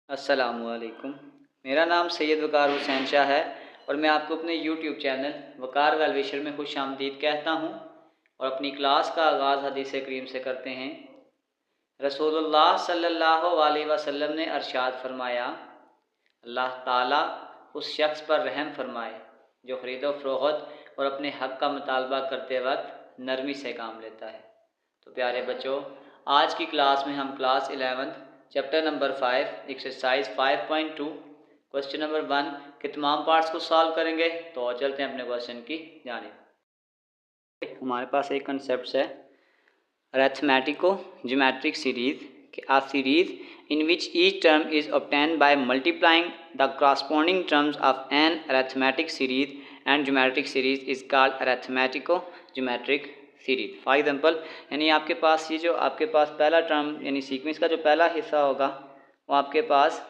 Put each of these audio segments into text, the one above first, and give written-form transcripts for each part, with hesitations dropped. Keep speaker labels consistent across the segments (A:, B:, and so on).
A: अस्सलामुअलैकुम। मेरा नाम सैयद वकार हुसैन शाह है और मैं आपको अपने यूट्यूब चैनल वकार वेलविशर में खुशामदीद कहता हूँ। और अपनी क्लास का आगाज़ हदीस करीम से करते हैं। रसूलुल्लाह सल्लल्लाहु अलैहि वसल्लम ने अरशाद फरमाया, अल्लाह ताला उस शख्स पर रहम फरमाए जो ख़रीदो फ़रोख्त और अपने हक़ का मुतालबा करते वक्त नरमी से काम लेता है। तो प्यारे बच्चों, आज की क्लास में हम class 11 chapter number 5 exercise 5.2 question number 1 के तमाम पार्ट्स को सॉल्व करेंगे। तो चलते हैं अपने क्वेश्चन की जानिब। हमारे पास एक कंसेप्ट है अरिथमेटिको ज्योमेट्रिक सीरीज कि आ series in which each term is obtained by multiplying the corresponding terms of an arithmetic series and geometric series is called arithmetico-geometric series. For example यानी आपके पास ये जो आपके पास पहला टर्म यानी सीक्वेंस का जो पहला हिस्सा होगा वो आपके पास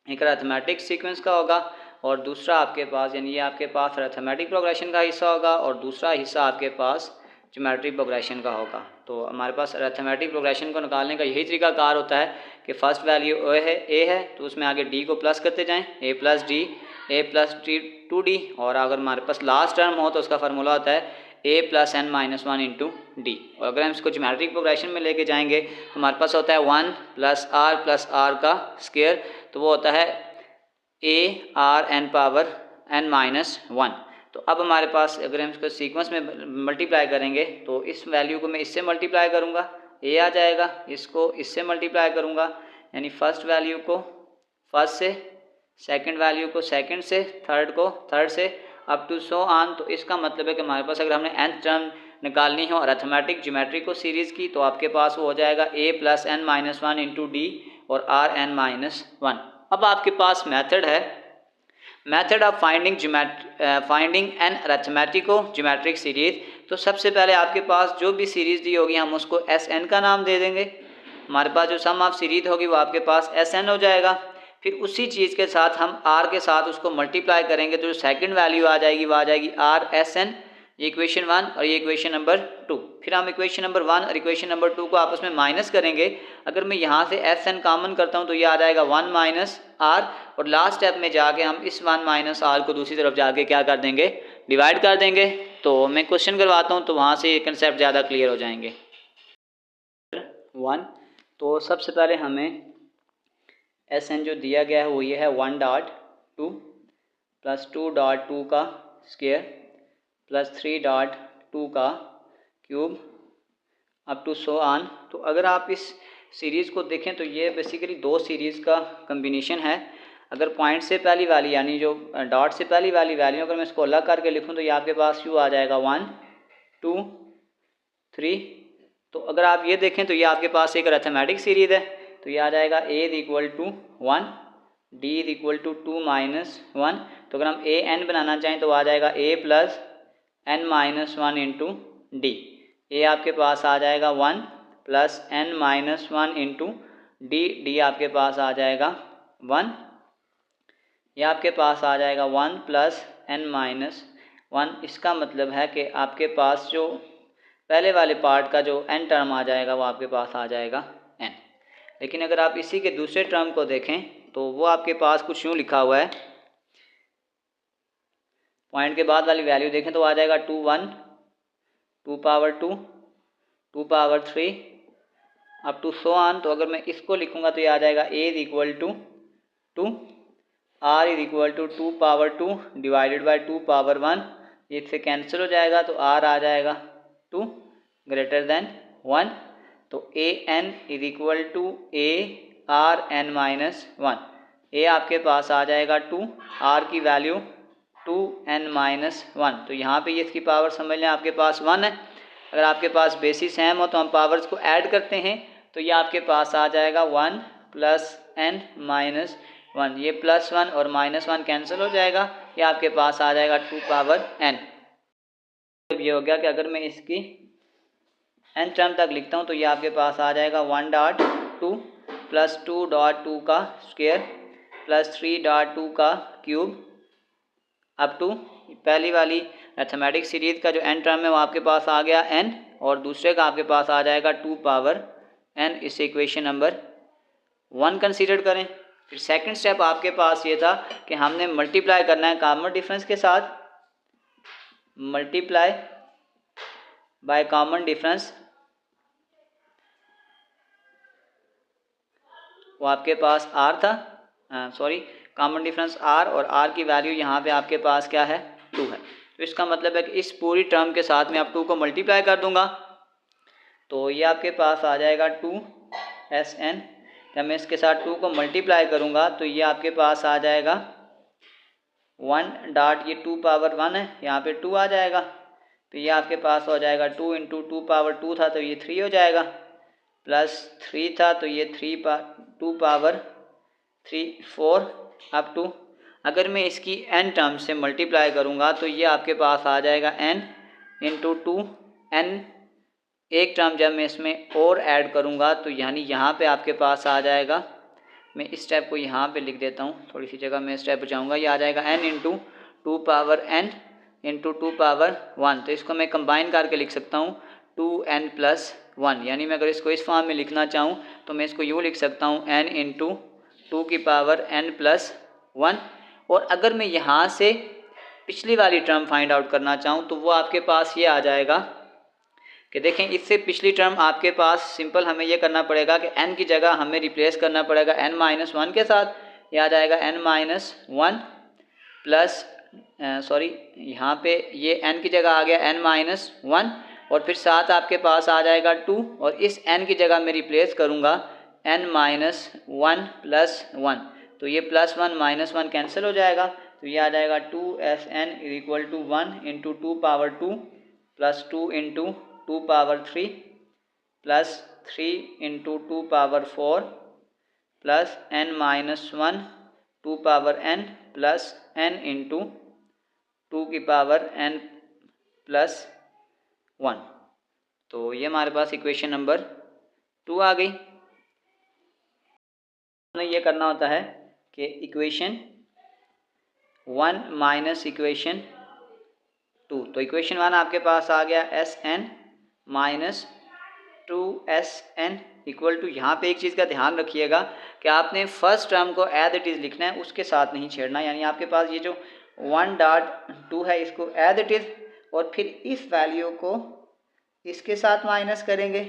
A: एक अरिथमेटिक सीक्वेंस का होगा और दूसरा आपके पास यानी ये आपके पास अरिथमेटिक प्रोग्रेशन का हिस्सा होगा और दूसरा हिस्सा आपके पास ज्योमेट्रिक प्रोग्रेशन का होगा। तो हमारे पास अरिथमेटिक प्रोग्रेशन को निकालने का यही तरीका कार होता है कि फ़र्स्ट वैल्यू ए है तो उसमें आगे डी को प्लस करते जाएं, ए प्लस डी 2d और अगर हमारे पास लास्ट टर्म हो तो उसका फार्मूला होता है a plus n minus 1 into d. और अगर हम इसको ज्योमेट्रिक प्रोग्रेशन में लेके जाएंगे तो हमारे पास होता है 1 प्लस आर का स्क्वायर, तो वो होता है A are N power N minus 1। तो अब हमारे पास अगर हम इसको सीक्वेंस में मल्टीप्लाई करेंगे तो इस वैल्यू को मैं इससे मल्टीप्लाई करूँगा, ए आ जाएगा, इसको इससे मल्टीप्लाई करूँगा यानी फर्स्ट वैल्यू को फर्स्ट से, सेकंड वैल्यू को सेकंड से, थर्ड को थर्ड से, अप टू सो ऑन। तो इसका मतलब है कि हमारे पास अगर हमने nth टर्म निकालनी हो अरिथमेटिक ज्योमेट्रिक को सीरीज़ की तो आपके पास वो हो जाएगा a plus n minus 1 into d और आर एन माइनस 1। अब आपके पास मेथड है method of finding an arithmetico geometric series. तो सबसे पहले आपके पास जो भी सीरीज़ दी होगी हम उसको एस एन का नाम दे देंगे। हमारे पास जो सम ऑफ सीरीज होगी वो आपके पास एस एन हो जाएगा। फिर उसी चीज़ के साथ हम आर के साथ उसको मल्टीप्लाई करेंगे तो जो सेकंड वैल्यू आ जाएगी वो आ जाएगी आर एस एन। ये इक्वेशन 1 और ये इक्वेशन नंबर 2। फिर हम इक्वेशन नंबर 1 और इक्वेशन नंबर 2 को आपस में माइनस करेंगे। अगर मैं यहाँ से एस एन कॉमन करता हूँ तो ये आ जाएगा 1 माइनस आर और लास्ट स्टेप में जाके हम इस 1 माइनस आर को दूसरी तरफ जाके क्या कर देंगे, डिवाइड कर देंगे। तो मैं क्वेश्चन करवाता हूँ तो वहाँ से ये कंसेप्ट ज़्यादा क्लियर हो जाएंगे। 1 तो सबसे पहले हमें एस एन जो दिया गया है वो ये है 1.2 प्लस 2.2 का स्क्वायर प्लस 3.2 का cube up to so on. तो अगर आप इस सीरीज़ को देखें तो ये बेसिकली दो सीरीज़ का कम्बिनेशन है। अगर पॉइंट से पहली वाली यानी जो डॉट से पहली वाली वैल्यू अगर मैं इसको अलग करके लिखूं तो ये आपके पास यू आ जाएगा 1 2 3। तो अगर आप ये देखें तो ये आपके पास एक अरिथमेटिक सीरीज़ है तो ये आ जाएगा a is equal to 1 d is equal to 2 minus 1। तो अगर हम ए एन बनाना चाहें तो आ जाएगा a plus n minus 1 into d. A आपके पास आ जाएगा 1 plus n minus 1 into d आपके पास आ जाएगा 1। ये आपके पास आ जाएगा 1 प्लस एन माइनस 1। इसका मतलब है कि आपके पास जो पहले वाले पार्ट का जो एन टर्म आ जाएगा वो आपके पास आ जाएगा एन। लेकिन अगर आप इसी के दूसरे टर्म को देखें तो वो आपके पास कुछ यूँ लिखा हुआ है, पॉइंट के बाद वाली वैल्यू देखें तो आ जाएगा 2 1 2 power 2 2 power 3 up to so on. तो अगर मैं इसको लिखूंगा तो ये आ जाएगा a is equal to 2 r is equal to 2 power 2 divided by 2 power 1। इससे कैंसिल हो जाएगा तो आर आ जाएगा 2 ग्रेटर देन 1। तो a n is equal to a are n minus 1। A आपके पास आ जाएगा 2, आर की वैल्यू 2 एन माइनस 1। तो यहाँ पे ये इसकी पावर समझ लें आपके पास 1 है। अगर आपके पास बेसिस सेम हो तो हम पावर्स को ऐड करते हैं तो ये आपके पास आ जाएगा 1 प्लस एन माइनस 1। ये प्लस 1 और माइनस 1 कैंसिल हो जाएगा, ये आपके पास आ जाएगा 2 पावर एन। ये हो गया कि अगर मैं इसकी एन टर्म तक लिखता हूँ तो ये आपके पास आ जाएगा 1.2 प्लस 2.2 का स्क्वायर प्लस 3.2 का क्यूब अप टू पहली वाली मैथमेटिक सीरीज का जो एन टर्म है वो आपके पास आ गया एन और दूसरे का आपके पास आ जाएगा 2 पावर एन। इस इक्वेशन नंबर 1 कंसीडर करें। फिर सेकंड स्टेप आपके पास ये था कि हमने मल्टीप्लाई करना है कॉमन डिफरेंस के साथ, मल्टीप्लाई बाय कॉमन डिफरेंस, वो आपके पास आर था, सॉरी कॉमन डिफरेंस आर, और आर की वैल्यू यहाँ पे आपके पास क्या है 2 है। तो इसका मतलब है कि इस पूरी टर्म के साथ मैं अब 2 को मल्टीप्लाई कर दूंगा तो ये आपके पास आ जाएगा 2SN। जब मैं इसके साथ 2 को मल्टीप्लाई करूँगा तो ये आपके पास आ जाएगा 1 डॉट, ये 2 पावर 1 है, यहाँ पे 2 आ जाएगा, तो ये आपके पास हो जाएगा 2 इंटू 2 पावर 2 था तो ये 3 हो जाएगा, प्लस 3 था तो ये 2 पावर 3 4 अप टू, अगर मैं इसकी n टर्म से मल्टीप्लाई करूँगा तो ये आपके पास आ जाएगा n इंटू 2 n, एक टर्म जब मैं इसमें और ऐड करूँगा तो यानी यहाँ पे आपके पास आ जाएगा, मैं इस स्टेप को यहाँ पे लिख देता हूँ, थोड़ी सी जगह मैं स्टेप बचाऊँगा, ये आ जाएगा n into 2 power n into 2 power 1, तो इसको मैं कंबाइन करके लिख सकता हूँ 2n प्लस 1, यानी मैं अगर इसको इस फॉर्म में लिखना चाहूँ तो मैं इसको यूँ लिख सकता हूँ n इंटू 2 की पावर n प्लस 1। और अगर मैं यहाँ से पिछली वाली टर्म फाइंड आउट करना चाहूँ तो वो आपके पास ये आ जाएगा कि देखें, इससे पिछली टर्म आपके पास सिंपल हमें ये करना पड़ेगा कि n की जगह हमें रिप्लेस करना पड़ेगा n माइनस 1 के साथ, ये आ जाएगा n माइनस 1 प्लस सॉरी यहाँ पे ये n की जगह आ गया n माइनस 1, और फिर साथ आपके पास आ जाएगा 2, और इस n की जगह मैं रिप्लेस करूँगा n माइनस 1 प्लस 1, तो ये प्लस 1 माइनस 1 कैंसिल हो जाएगा, तो ये आ जाएगा 2SN equal to 1 into 2 power 2 plus 2 into 2 power 3 plus 3 into 2 power 4 plus n minus 1 2 power n plus n into 2 की पावर n प्लस 1। तो ये हमारे पास इक्वेशन नंबर 2 आ गई। हमें ये करना होता है कि इक्वेशन 1 माइनस इक्वेशन 2, तो इक्वेशन 1 आपके पास आ गया SN minus 2SN equal to, यहाँ पे एक चीज़ का ध्यान रखिएगा कि आपने फर्स्ट टर्म को एज इट इज़ लिखना है, उसके साथ नहीं छेड़ना, यानी आपके पास ये जो 1 डॉट 2 है इसको एज इट इज़, और फिर इस वैल्यू को इसके साथ माइनस करेंगे,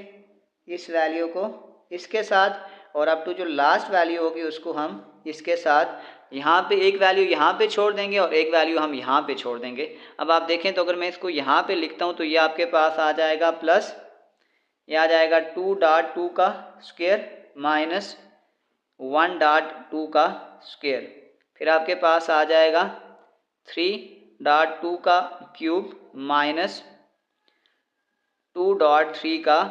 A: इस वैल्यू को इसके साथ, और अप टू जो लास्ट वैल्यू होगी उसको हम इसके साथ, यहाँ पे एक वैल्यू यहाँ पे छोड़ देंगे और एक वैल्यू हम यहाँ पे छोड़ देंगे। अब आप देखें तो अगर मैं इसको यहाँ पे लिखता हूँ तो ये आपके पास आ जाएगा प्लस, ये आ जाएगा 2 डॉट 2 का स्क्वायर माइनस 1 डॉट 2 का स्क्वायर, फिर आपके पास आ जाएगा 3 डॉट 2 का क्यूब माइनस 2 डॉट 3 का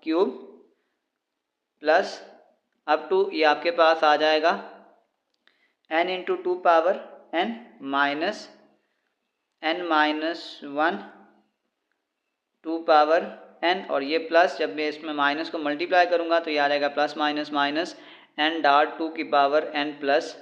A: क्यूब प्लस अप टू, ये आपके पास आ जाएगा n into 2 power n minus n minus 1 2 power n, और ये प्लस जब मैं इसमें माइनस को मल्टीप्लाई करूँगा तो ये आ जाएगा plus minus minus n dot 2 की पावर n प्लस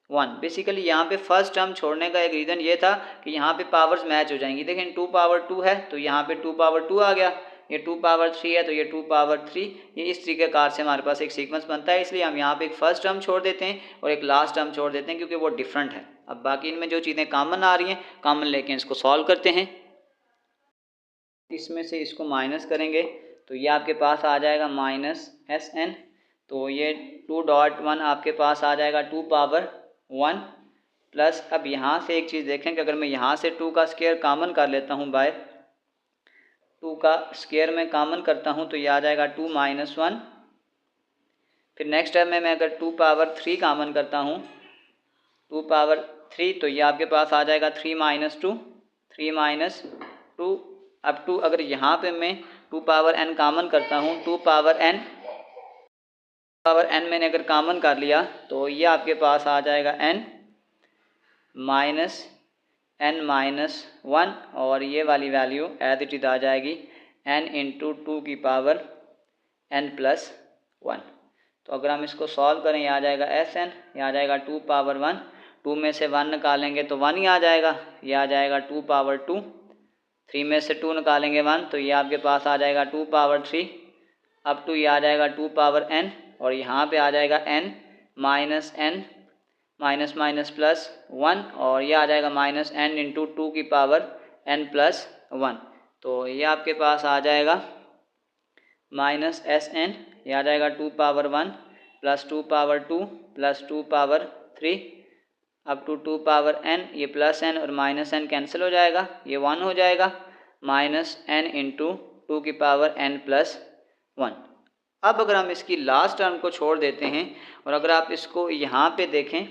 A: 1। बेसिकली यहाँ पे फर्स्ट टर्म छोड़ने का एक रीज़न ये था कि यहाँ पे पावर्स मैच हो जाएंगी। देखें 2 पावर 2 है तो यहाँ पे 2 पावर 2 आ गया, ये 2 पावर 3 है तो ये 2 पावर 3, ये इस तरीक़ेकार से हमारे पास एक सीक्वेंस बनता है, इसलिए हम यहाँ पे एक फ़र्स्ट टर्म छोड़ देते हैं और एक लास्ट टर्म छोड़ देते हैं क्योंकि वो डिफरेंट है। अब बाकी इनमें जो चीज़ें कॉमन आ रही हैं कॉमन लेके इसको सॉल्व करते हैं। इसमें से इसको माइनस करेंगे तो ये आपके पास आ जाएगा माइनस SN, तो ये 2 डॉट 1 आपके पास आ जाएगा 2 पावर 1 प्लस, अब यहाँ से एक चीज़ देखें कि अगर मैं यहाँ से 2 का स्क्वायर कॉमन कर लेता हूँ, बाय 2 का स्क्वायर में कॉमन करता हूँ तो ये आ जाएगा 2 माइनस 1, फिर नेक्स्ट टाइम में मैं अगर 2 पावर 3 कॉमन करता हूँ 2 पावर 3 तो ये आपके पास आ जाएगा 3 माइनस 2 3 माइनस 2 अप टू, अगर यहाँ पे मैं 2 पावर n कॉमन करता हूँ 2 पावर n मैंने अगर कॉमन कर लिया तो ये आपके पास आ जाएगा n माइनस n माइनस 1, और ये वाली वैल्यू एज इट इज़ आ जाएगी n इंटू 2 की पावर n प्लस 1। तो अगर हम इसको सॉल्व करें ये आ जाएगा SN, ये आ जाएगा 2 पावर 1, 2 में से 1 निकालेंगे तो 1 ही आ जाएगा, ये आ जाएगा 2 पावर 2, 3 में से 2 निकालेंगे 1 तो ये आपके पास आ जाएगा 2 पावर 3 अप टू, ये आ जाएगा 2 पावर n, और यहाँ पे आ जाएगा n minus N minus minus plus 1 और ये आ जाएगा माइनस एन इंटू 2 की पावर n प्लस 1। तो ये आपके पास आ जाएगा माइनस एस एन, ये आ जाएगा 2 power 1 plus 2 power 2 plus 2 power 3 up to 2 power n। ये प्लस n और माइनस n कैंसिल हो जाएगा, ये 1 हो जाएगा, माइनस n इंटू 2 की पावर n प्लस 1। अब अगर हम इसकी लास्ट टर्म को छोड़ देते हैं और अगर आप इसको यहाँ पे देखें,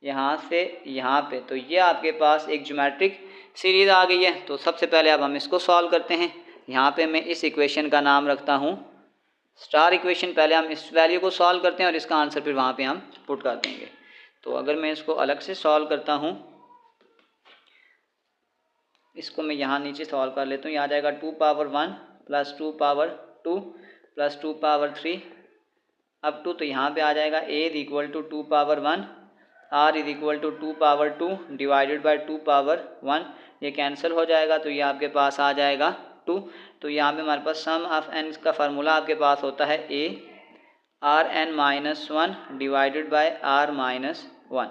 A: यहाँ से यहाँ पे, तो ये आपके पास एक ज्योमेट्रिक सीरीज आ गई है। तो सबसे पहले अब हम इसको सॉल्व करते हैं। यहाँ पे मैं इस इक्वेशन का नाम रखता हूँ स्टार इक्वेशन। पहले हम इस वैल्यू को सॉल्व करते हैं और इसका आंसर फिर वहाँ पे हम पुट कर देंगे। तो अगर मैं इसको अलग से सॉल्व करता हूँ, इसको मैं यहाँ नीचे सॉल्व कर लेता हूँ। ये आ जाएगा 2 power 1 plus 2 power 2 plus 2 power 3 up टू, तो यहाँ पे आ जाएगा a is equal to 2 power 1, r is equal to 2 power 2 divided by 2 power 1। ये कैंसिल हो जाएगा, तो ये आपके पास आ जाएगा 2। तो यहाँ पे हमारे पास सम ऑफ n का फार्मूला आपके पास होता है a r n minus 1 divided by r minus 1।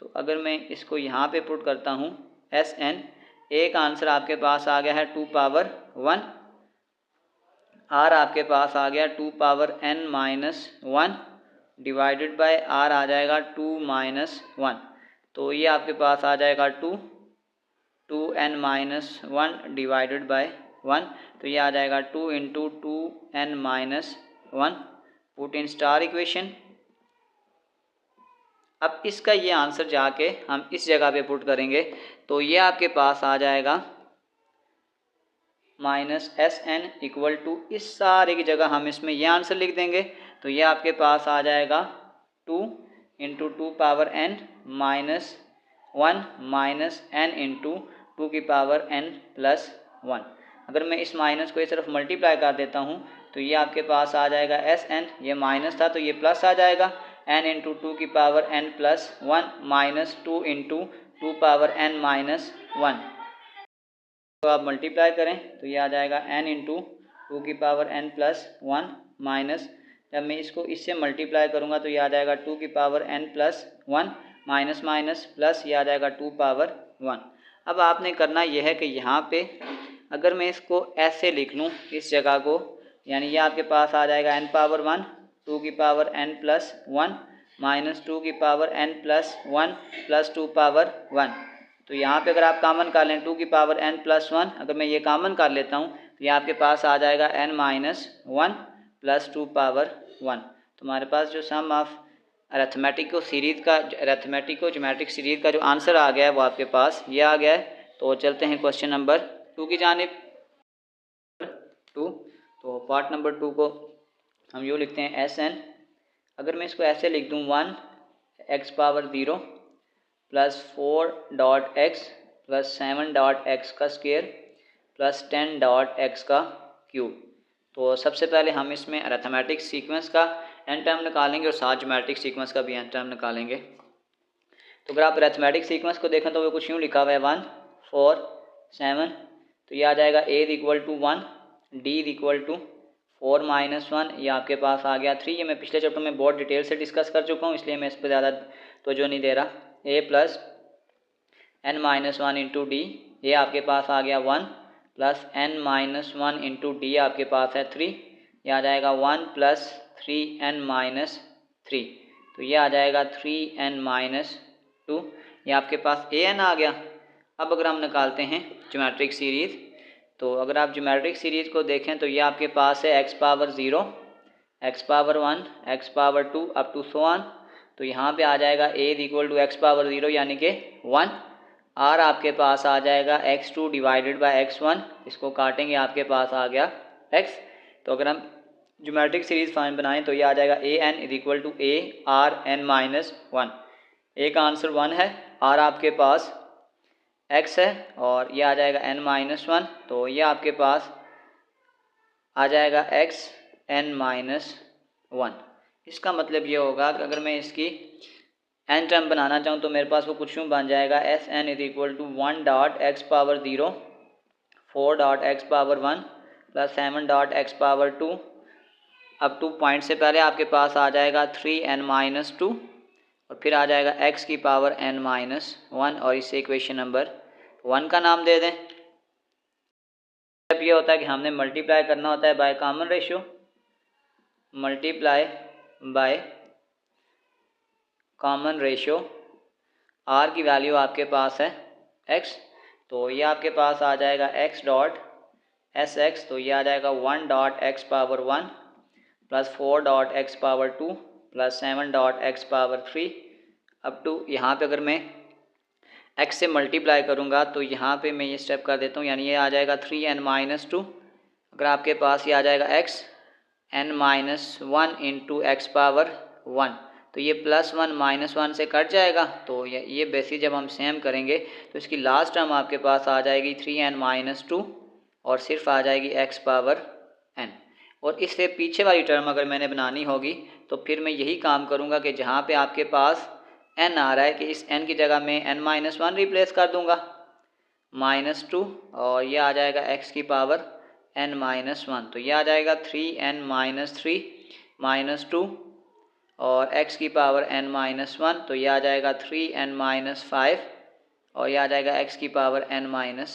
A: तो अगर मैं इसको यहाँ पे पुट करता हूँ एस एन, ए का आंसर आपके पास आ गया है 2 पावर 1, आर आपके पास आ गया 2 power n minus 1 divided by r आ जाएगा 2 माइनस 1। तो ये आपके पास आ जाएगा 2n माइनस 1 डिवाइडेड बाय 1। तो ये आ जाएगा 2 into 2n minus 1, put in star equation. अब इसका ये आंसर जाके हम इस जगह पे पुट करेंगे, तो ये आपके पास आ जाएगा minus S N equal to, इस सारे की जगह हम इसमें ये आंसर लिख देंगे। तो ये आपके पास आ जाएगा 2 into 2 power n minus 1 minus n into 2 की पावर n प्लस 1। अगर मैं इस माइनस को इस तरफ मल्टीप्लाई कर देता हूँ, तो ये आपके पास आ जाएगा एस एन, ये माइनस था तो ये प्लस आ जाएगा, n इंटू 2 की power n plus 1 minus 2 into 2 power n minus 1। तो आप मल्टीप्लाई करें तो ये आ जाएगा n इंटू 2 की पावर n प्लस 1 माइनस, जब मैं इसको इससे मल्टीप्लाई करूँगा तो ये आ जाएगा 2 की power n plus 1 minus minus plus, ये आ जाएगा 2 पावर 1। अब आपने करना यह है कि यहाँ पे अगर मैं इसको ऐसे लिख लूँ इस जगह को, यानी ये आपके पास आ जाएगा n पावर 1 2 की पावर n प्लस 1 माइनस 2 की power n plus 1 plus 2 power 1। तो यहाँ पे अगर आप कॉमन कर लें 2 की पावर n प्लस 1, अगर मैं ये कॉमन कर लेता हूँ तो ये आपके पास आ जाएगा n माइनस 1 प्लस 2 पावर 1। तो हमारे पास जो सम ऑफ अरेथमेटिको ज्योमेट्रिक सीरीज का जो आंसर आ गया है वो आपके पास ये आ गया है। तो चलते हैं क्वेश्चन नंबर 2 की जानिब। 2, तो पार्ट नंबर 2 को हम यूँ लिखते हैं एस एन। अगर मैं इसको ऐसे लिख दूँ 1 x power 0 plus 4 dot x plus 7 dot x का स्क्वायर प्लस 10 डॉट एक्स का क्यूब। तो सबसे पहले हम इसमें अरिथमेटिक सीक्वेंस का एन टर्म निकालेंगे और साथ ज्योमेट्रिक सीक्वेंस का भी एन टर्म निकालेंगे। तो अगर आप अरिथमेटिक सीक्वेंस को देखें तो वो कुछ यूँ लिखा हुआ है 1 4 7। तो ये आ जाएगा a equal to 1, d equal to 4 minus 1, ये आपके पास आ गया 3। ये मैं पिछले चैप्टर में बहुत डिटेल से डिस्कस कर चुका हूँ, इसलिए मैं इस पर ज़्यादा तवज्जो नहीं दे रहा। a plus n minus 1 into D, ये आपके पास आ गया 1 plus n minus 1 into d आपके पास है 3। ये आ जाएगा 1 प्लस 3n माइनस 3। तो ये आ जाएगा 3n माइनस 2। ये आपके पास an आ गया। अब अगर हम निकालते हैं ज्योमेट्रिक सीरीज़, तो अगर आप ज्योमेट्रिक सीरीज़ को देखें तो ये आपके पास है x power 0 x power 1 x power 2 up to so on. तो यहाँ पे आ जाएगा a equal to x power 0 यानी कि 1, r आपके पास आ जाएगा x2 डिवाइडेड बाय x1, इसको काटेंगे आपके पास आ गया x। तो अगर हम ज्योमेट्रिक सीरीज़ फाइन बनाएं तो ये आ जाएगा a n is equal to a r n minus 1। a का आंसर 1 है, r आपके पास x है और ये आ जाएगा n माइनस 1। तो ये आपके पास आ जाएगा x n माइनस 1। इसका मतलब ये होगा कि अगर मैं इसकी n टर्म बनाना चाहूँ तो मेरे पास वो कुछ यूँ बन जाएगा S N is equal to 1 dot x power 0 4 dot x power 1 plus 7 dot x power 2 up to point से पहले आपके पास आ जाएगा 3n-2 और फिर आ जाएगा x की पावर n-1 और इसे इक्वेशन नंबर 1 का नाम दे दें। अब ये होता है कि हमने मल्टीप्लाई करना होता है by common ratio, multiply by common ratio. r की वैल्यू आपके पास है x, तो ये आपके पास आ जाएगा x डॉट एस एक्स, तो ये आ जाएगा 1 dot x power 1 plus 4 dot x power 2 plus 7 dot x power 3 up to यहाँ पे अगर मैं x से मल्टीप्लाई करूँगा तो यहाँ पे मैं ये स्टेप कर देता हूँ, यानी ये आ जाएगा 3n-2। अगर आपके पास ये आ जाएगा x n-1 into x power 1, तो ये +1 -1 से कट जाएगा। तो ये बेसिस जब हम सेम करेंगे तो इसकी लास्ट टर्म आपके पास आ जाएगी 3n-2 और सिर्फ आ जाएगी x पावर n। और इससे पीछे वाली टर्म अगर मैंने बनानी होगी तो फिर मैं यही काम करूँगा कि जहाँ पे आपके पास n आ रहा है कि इस n की जगह मैं n-1 रिप्लेस कर दूँगा -2 और ये आ जाएगा x की पावर n-1, तो ये आ जाएगा 3n-3 -2 और x की पावर n-1, तो ये आ जाएगा 3n-5 और ये आ जाएगा x की पावर n-1।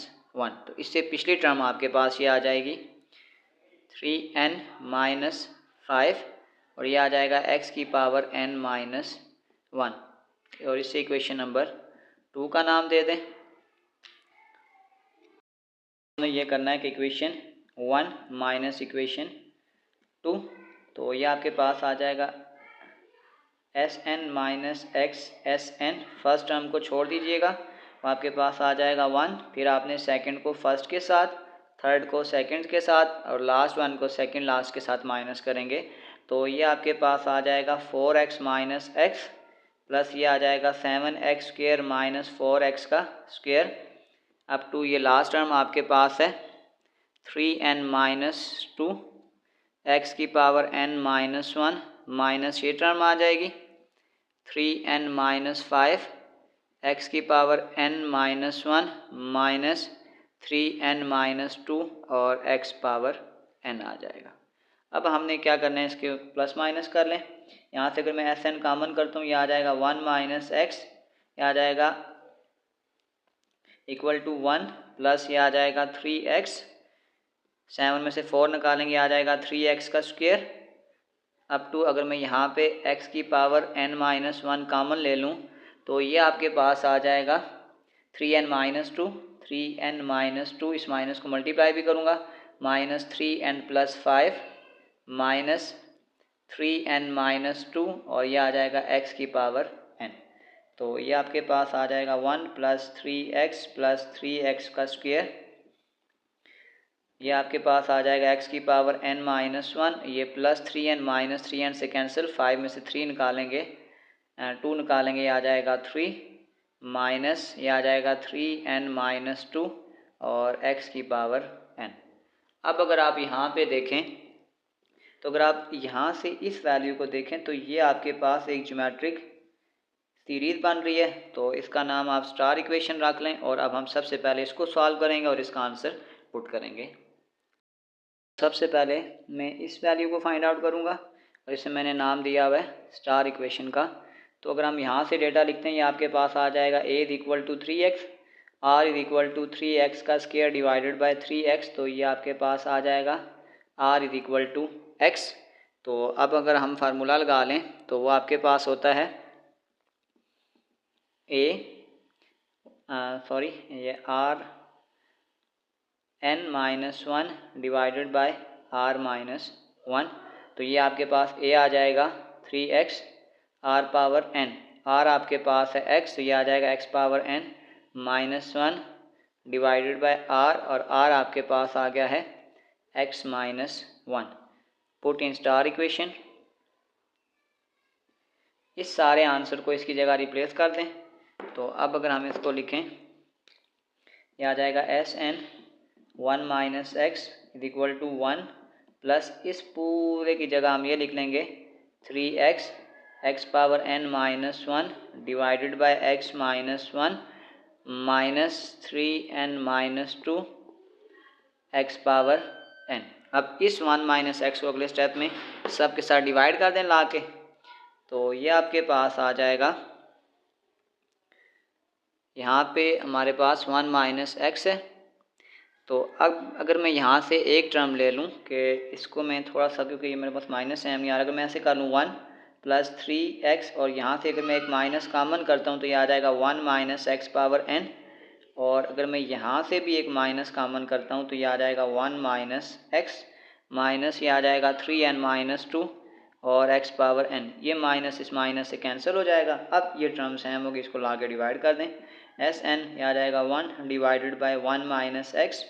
A: तो इससे पिछली टर्म आपके पास ये आ जाएगी 3n-5 और ये आ जाएगा x की पावर n-1 और इससे इक्वेशन नंबर 2 का नाम दे दें। हमें ये करना है कि इक्वेशन 1 माइनस इक्वेशन 2, तो ये आपके पास आ जाएगा Sn minus x Sn, first term को छोड़ दीजिएगा, आपके पास आ जाएगा 1, फिर आपने सेकंड को फर्स्ट के साथ, थर्ड को सेकंड के साथ और लास्ट वन को सेकंड लास्ट के साथ माइनस करेंगे, तो ये आपके पास आ जाएगा 4x माइनस एक्स प्लस ये आ जाएगा 7x स्क्वेयर माइनस 4x का स्क्वेयर अप टू ये लास्ट टर्म आपके पास है 3n-2 x की पावर n-1 माइनस ये टर्म आ जाएगी 3n-5 x की पावर n-1 माइनस 3n-2 और x पावर n आ जाएगा। अब हमने क्या करना है, इसके प्लस माइनस कर लें। यहाँ से अगर मैं Sn कॉमन करता हूँ, ये आ जाएगा 1 माइनस एक्स, ये आ जाएगा इक्वल टू 1 प्लस ये आ जाएगा 3x, 7 में से 4 निकालेंगे आ जाएगा 3x का स्क्वायर अप टू अगर मैं यहाँ पे x की पावर n-1 कॉमन ले लूँ तो ये आपके पास आ जाएगा 3n-2, 3n-2 इस माइनस को मल्टीप्लाई भी करूँगा माइनस 3n+5 माइनस 3n-2 और ये आ जाएगा x की पावर n, तो ये आपके पास आ जाएगा 1 प्लस 3x प्लस 3x का स्क्वायर, ये आपके पास आ जाएगा x की पावर n-1, ये प्लस 3n माइनस 3n से कैंसिल, 5 में से 3 निकालेंगे 2 निकालेंगे, ये आ जाएगा 3 माइनस ये आ जाएगा 3n-2 और x की पावर n। अब अगर आप यहाँ पे देखें तो अगर आप यहाँ से इस वैल्यू को देखें तो ये आपके पास एक ज्योमेट्रिक सीरीज बन रही है, तो इसका नाम आप स्टार इक्वेशन रख लें। और अब हम सबसे पहले इसको सॉल्व करेंगे और इसका आंसर पुट करेंगे। सबसे पहले मैं इस वैल्यू को फाइंड आउट करूँगा और इसे मैंने नाम दिया हुआ है स्टार इक्वेशन का। तो अगर हम यहाँ से डेटा लिखते हैं, ये आपके पास आ जाएगा a is equal to 3x, r is equal to 3x का स्क्वायर डिवाइडेड बाय 3x, तो ये आपके पास आ जाएगा r is equal to x। तो अब अगर हम फार्मूला लगा लें तो वो आपके पास होता है ये r n-1 divided by r-1, तो ये आपके पास a आ जाएगा 3x r power n, r आपके पास है x, तो ये आ जाएगा x power n -1 divided bye r और r आपके पास आ गया है x-1। Put in star equation, इस सारे आंसर को इसकी जगह रिप्लेस कर दें। तो अब अगर हम इसको लिखें, ये आ जाएगा Sn 1 minus x is equal to 1 plus इस पूरे की जगह हम ये लिख लेंगे 3x x power n-1 divided by x-1 minus 3n-2 x power n। अब इस 1 माइनस एक्स को अगले स्टेप में सब के साथ डिवाइड कर दें ला के, तो ये आपके पास आ जाएगा, यहाँ पे हमारे पास 1 माइनस एक्स है। तो अब अगर मैं यहाँ से एक टर्म ले लूँ कि इसको मैं थोड़ा सा, क्योंकि ये मेरे पास माइनस है यार, अगर मैं ऐसे कर लूँ 1 प्लस 3x और यहाँ से अगर मैं एक माइनस कॉमन करता हूँ तो ये आ जाएगा 1 माइनस एक्स पावर n, और अगर मैं यहाँ से भी एक माइनस कॉमन करता हूँ तो ये आ जाएगा 1 माइनस एक्स माइनस ये आ जाएगा 3n माइनस 2 और x पावर n, ये माइनस इस माइनस से कैंसिल हो जाएगा। अब ये टर्म सेम होगी, इसको ला के डिवाइड कर दें, एस एन ये आ जाएगा 1 divided by 1 minus x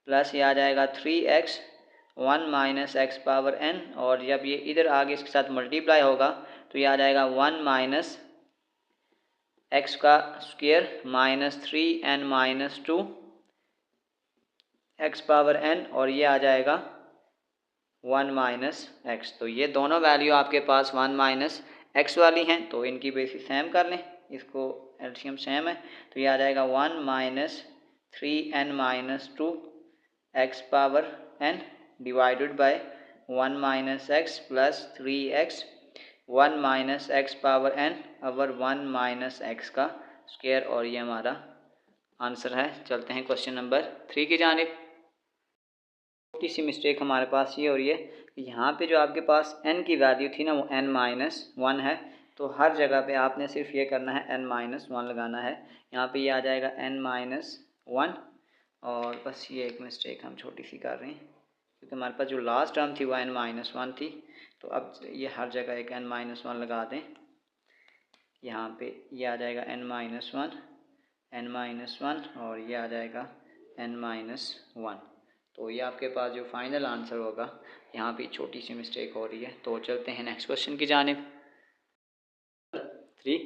A: plus ये आ जाएगा 3x 1 minus x power n, और जब ये इधर आगे इसके साथ मल्टीप्लाई होगा तो ये आ जाएगा 1 माइनस एक्स का square minus 3n minus 2 x power n, और ये आ जाएगा 1 माइनस एक्स। तो ये दोनों वैल्यू आपके पास 1 माइनस एक्स वाली हैं, तो इनकी बेसिस सेम कर लें, इसको एलसीएम सेम है, तो ये आ जाएगा 1 minus 3n minus 2 x power n divided by 1 minus x plus 3x 1 minus x power n over 1 minus x का स्क्वायर, और ये हमारा आंसर है। चलते हैं क्वेश्चन नंबर 3 की जानिब। छोटी सी मिस्टेक हमारे पास ये हो रही है कि यहाँ पे जो आपके पास n की वैल्यू थी ना वो n माइनस 1 है, तो हर जगह पे आपने सिर्फ ये करना है n माइनस 1 लगाना है। यहाँ पे ये आ जाएगा n माइनस 1, और बस ये एक मिस्टेक हम छोटी सी कर रहे हैं क्योंकि हमारे पास जो लास्ट टर्म थी वो n माइनस 1 थी, तो अब ये हर जगह एक n माइनस 1 लगा दें। यहाँ पे ये आ जाएगा n माइनस 1 और ये आ जाएगा n माइनस 1। तो ये आपके पास जो फाइनल आंसर होगा, यहाँ पे छोटी सी मिस्टेक हो रही है। तो चलते हैं नेक्स्ट क्वेश्चन की जानिब 3।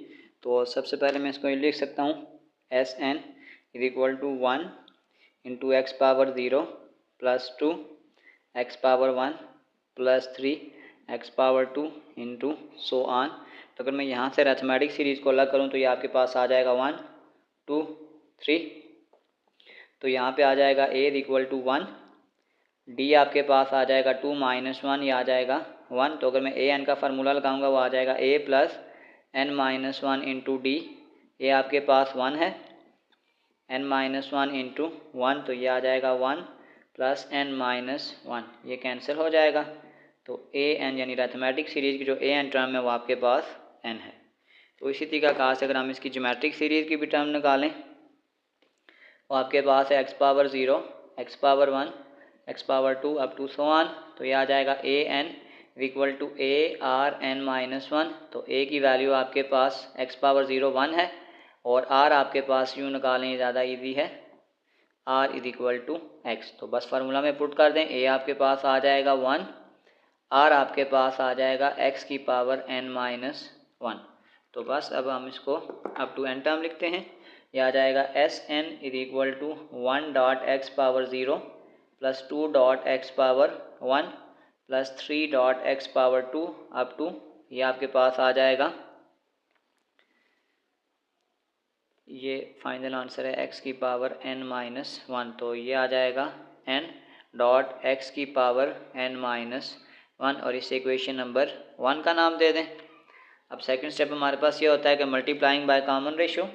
A: तो सबसे पहले मैं इसको लिख सकता हूँ S N is equal to 1 into x power 0 plus 2 x power 1 plus 3 x power 2 into so on. तो अगर मैं यहाँ से अरिथमेटिक सीरीज़ को अलग करूँ तो ये आपके पास आ जाएगा 1 2 3। तो यहाँ पे आ जाएगा a इक्वल टू 1, d आपके पास आ जाएगा 2 माइनस 1, ये आ जाएगा 1। तो अगर मैं a n का फार्मूला लगाऊंगा वो आ जाएगा a plus n minus 1 into D, ये आपके पास 1 है, n माइनस 1 इंटू 1, तो ये आ जाएगा 1 प्लस n माइनस 1, ये कैंसिल हो जाएगा। तो a n यानी अरिथमेटिक सीरीज़ की जो a n टर्म है वो आपके पास n है। तो इसी तरीका से अगर हम इसकी ज्योमेट्रिक सीरीज़ की भी टर्म निकालें वो आपके पास है x power 0 x power 1 x power 2 up to so on. तो ये आ जाएगा a n equal to a are n minus 1। तो ए की वैल्यू आपके पास एक्स पावर 0 1 है, और आर आपके पास यूँ निकालें ज़्यादा इजी है, R is equal to x. तो बस फार्मूला में पुट कर दें, ए आपके पास आ जाएगा 1, आर आपके पास आ जाएगा एक्स की पावर एन माइनस 1। तो बस अब हम इसको अप टू एन टर्म लिखते हैं। यह आ जाएगा S N is equal to 1 dot x power 0 plus 2 dot x power 1 plus 3 dot x power 2 up to, ये आपके पास आ जाएगा, ये फाइनल आंसर है एक्स की पावर n माइनस 1। तो ये आ जाएगा n डॉट एक्स की पावर n माइनस 1, और इसे इक्वेशन नंबर 1 का नाम दे दें। अब सेकंड स्टेप हमारे पास ये होता है कि मल्टीप्लाइंग बाय कॉमन रेशियो।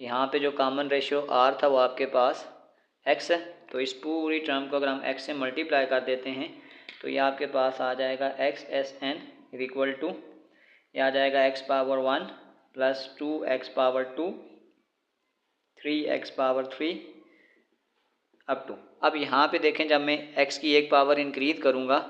A: यहाँ पे जो कॉमन रेशियो r था वो आपके पास x है, तो इस पूरी टर्म को अगर हम x से मल्टीप्लाई कर देते हैं तो ये आपके पास आ जाएगा x S N is equal to, ये आ जाएगा x power 1 plus 2 x power 2 3 x power 3 up to. अब यहाँ पे देखें, जब मैं x की एक पावर इंक्रीज करूँगा